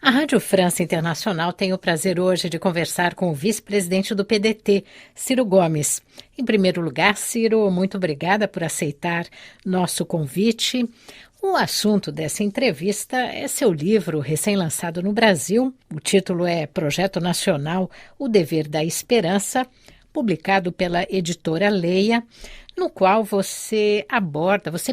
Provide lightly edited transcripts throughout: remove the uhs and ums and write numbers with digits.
A Rádio França Internacional tem o prazer hoje de conversar com o vice-presidente do PDT, Ciro Gomes. Em primeiro lugar, Ciro, muito obrigada por aceitar nosso convite. O assunto dessa entrevista é seu livro recém-lançado no Brasil. O título é Projeto Nacional, O Dever da Esperança, publicado pela editora Leia, no qual você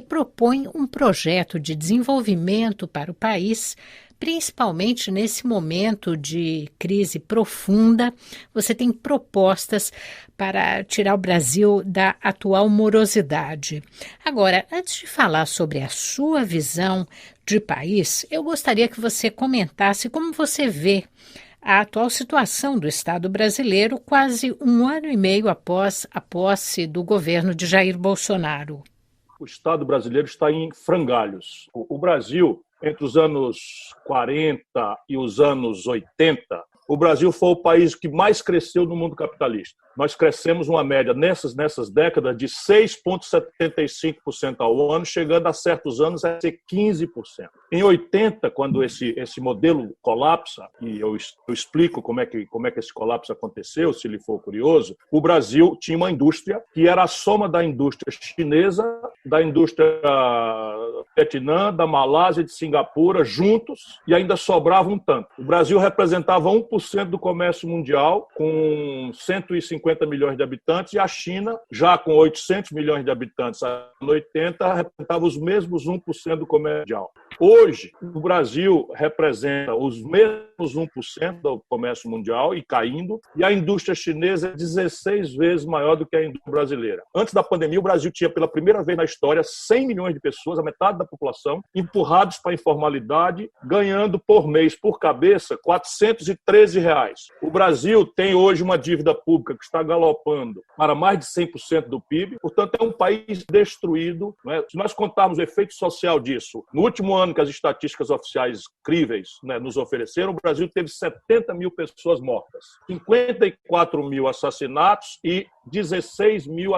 propõe um projeto de desenvolvimento para o país, principalmente nesse momento de crise profunda. Você tem propostas para tirar o Brasil da atual morosidade. Agora, antes de falar sobre a sua visão de país, eu gostaria que você comentasse como você vê a atual situação do Estado brasileiro quase um ano e meio após a posse do governo de Jair Bolsonaro. O Estado brasileiro está em frangalhos. O Brasil, entre os anos 40 e os anos 80, o Brasil foi o país que mais cresceu no mundo capitalista. Nós crescemos uma média nessas décadas de 6,75% ao ano, chegando a certos anos a ser 15%. Em 80, quando esse modelo colapsa, e eu explico como é que esse colapso aconteceu, se ele for curioso, o Brasil tinha uma indústria que era a soma da indústria chinesa, da indústria do Vietnã, da Malásia e de Singapura, juntos, e ainda sobrava um tanto. O Brasil representava 1% do comércio mundial, com 150 milhões de habitantes, e a China, já com 800 milhões de habitantes em 80, representava os mesmos 1% do comércio mundial. Hoje, o Brasil representa os mesmos 1% do comércio mundial e caindo, e a indústria chinesa é 16 vezes maior do que a indústria brasileira. Antes da pandemia, o Brasil tinha, pela primeira vez na história, 100 milhões de pessoas, a metade da população, empurrados para a informalidade, ganhando por mês, por cabeça, R$413. O Brasil tem hoje uma dívida pública que está galopando para mais de 100% do PIB, portanto, é um país destruído, né? Se nós contarmos o efeito social disso, no último ano que as estatísticas oficiais críveis, né, nos ofereceram, o Brasil teve 70 mil pessoas mortas, 54 mil assassinatos e 16 mil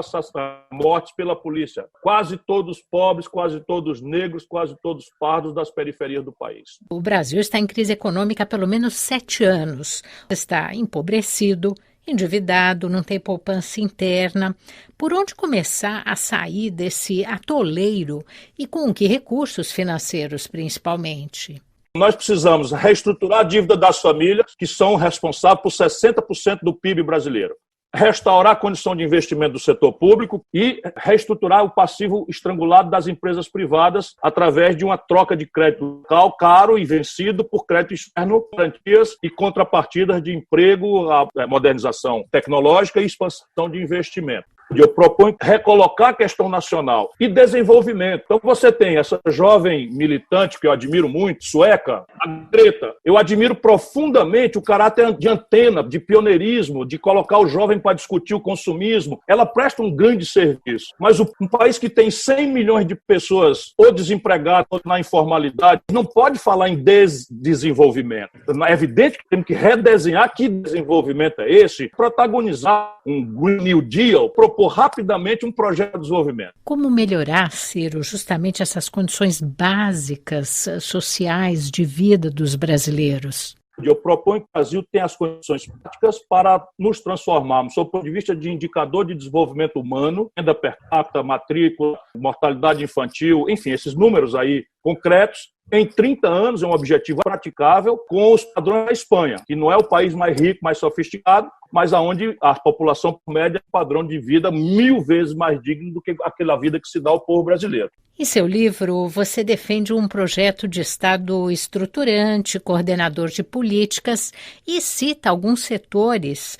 mortes pela polícia. Quase todos pobres, quase todos negros, quase todos pardos das periferias do país. O Brasil está em crise econômica há pelo menos 7 anos. Está empobrecido, endividado, não tem poupança interna. Por onde começar a sair desse atoleiro e com que recursos financeiros, principalmente? Nós precisamos reestruturar a dívida das famílias, que são responsáveis por 60% do PIB brasileiro. Restaurar a condição de investimento do setor público e reestruturar o passivo estrangulado das empresas privadas através de uma troca de crédito local caro e vencido por crédito externo, garantias e contrapartidas de emprego, a modernização tecnológica e expansão de investimento. Eu proponho recolocar a questão nacional e desenvolvimento. Então você tem essa jovem militante que eu admiro muito, sueca, a Greta. Eu admiro profundamente o caráter de antena, de pioneirismo, de colocar o jovem para discutir o consumismo. Ela presta um grande serviço. Mas um país que tem 100 milhões de pessoas ou desempregadas ou na informalidade não pode falar em desenvolvimento. É evidente que temos que redesenhar que desenvolvimento é esse, protagonizar um Green New Deal, propor rapidamente um projeto de desenvolvimento. Como melhorar, Ciro, justamente essas condições básicas sociais de vida dos brasileiros? Eu proponho que o Brasil tenha as condições práticas para nos transformarmos, sob o ponto de vista de indicador de desenvolvimento humano, renda per capita, matrícula, mortalidade infantil, enfim, esses números aí concretos. Em 30 anos é um objetivo praticável com os padrões da Espanha, que não é o país mais rico, mais sofisticado, mas onde a população média tem um padrão de vida 1000 vezes mais digno do que aquela vida que se dá ao povo brasileiro. Em seu livro, você defende um projeto de Estado estruturante, coordenador de políticas e cita alguns setores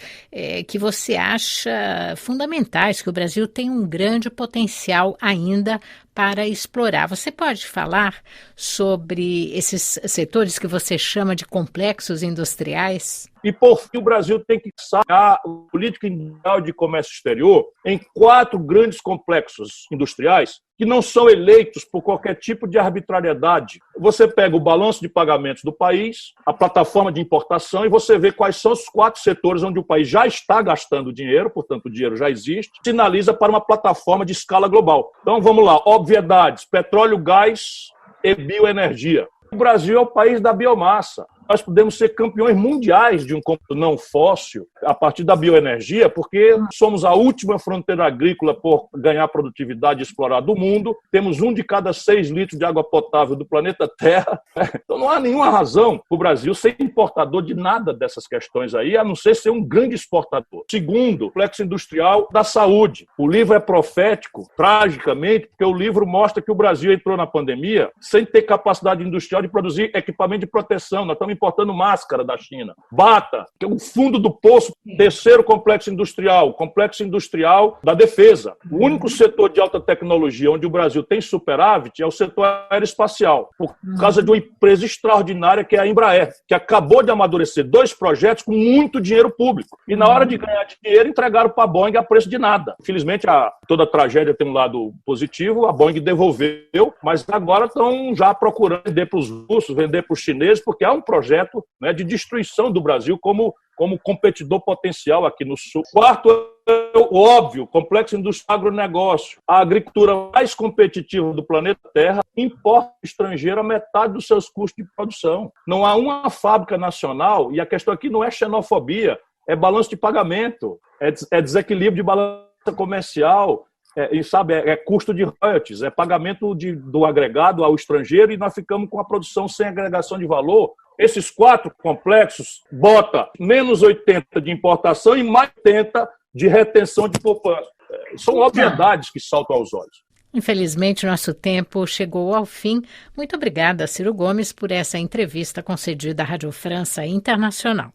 que você acha fundamentais, que o Brasil tem um grande potencial ainda para explorar. Você pode falar sobre esses setores que você chama de complexos industriais? E, por fim, o Brasil tem que sacar a política industrial de comércio exterior em 4 grandes complexos industriais que não são eleitos por qualquer tipo de arbitrariedade. Você pega o balanço de pagamentos do país, a plataforma de importação, e você vê quais são os 4 setores onde o país já está gastando dinheiro, portanto, o dinheiro já existe, sinaliza para uma plataforma de escala global. Então, vamos lá, obviedades, petróleo, gás e bioenergia. O Brasil é o país da biomassa. nós podemos ser campeões mundiais de um combustível não fóssil a partir da bioenergia, porque somos a última fronteira agrícola por ganhar produtividade e explorar do mundo, temos 1 de cada 6 litros de água potável do planeta Terra. Então não há nenhuma razão para o Brasil ser importador de nada dessas questões aí, a não ser um grande exportador. Segundo, complexo industrial da saúde. O livro é profético, tragicamente, porque o livro mostra que o Brasil entrou na pandemia sem ter capacidade industrial de produzir equipamento de proteção. Nós estamos importando máscara da China. Bata, que é o fundo do poço, terceiro complexo industrial da defesa. O único setor de alta tecnologia onde o Brasil tem superávit é o setor aeroespacial, por causa de uma empresa extraordinária que é a Embraer, que acabou de amadurecer 2 projetos com muito dinheiro público. E na hora de ganhar dinheiro, entregaram para a Boeing a preço de nada. Infelizmente, toda tragédia tem um lado positivo, a Boeing devolveu, mas agora estão já procurando vender para os russos, vender para os chineses, porque há um projeto, né, de destruição do Brasil como competidor potencial aqui no Sul. Quarto, óbvio, complexo industrial agronegócio. A agricultura mais competitiva do planeta Terra importa estrangeiro a metade dos seus custos de produção. Não há uma fábrica nacional, e a questão aqui não é xenofobia, é balanço de pagamento, é desequilíbrio de balança comercial, é custo de royalties, é pagamento do agregado ao estrangeiro, e nós ficamos com a produção sem agregação de valor. Esses 4 complexos bota menos 80 de importação e mais 80 de retenção de poupança. São obviedades que saltam aos olhos. Infelizmente, nosso tempo chegou ao fim. Muito obrigada, Ciro Gomes, por essa entrevista concedida à Rádio França Internacional.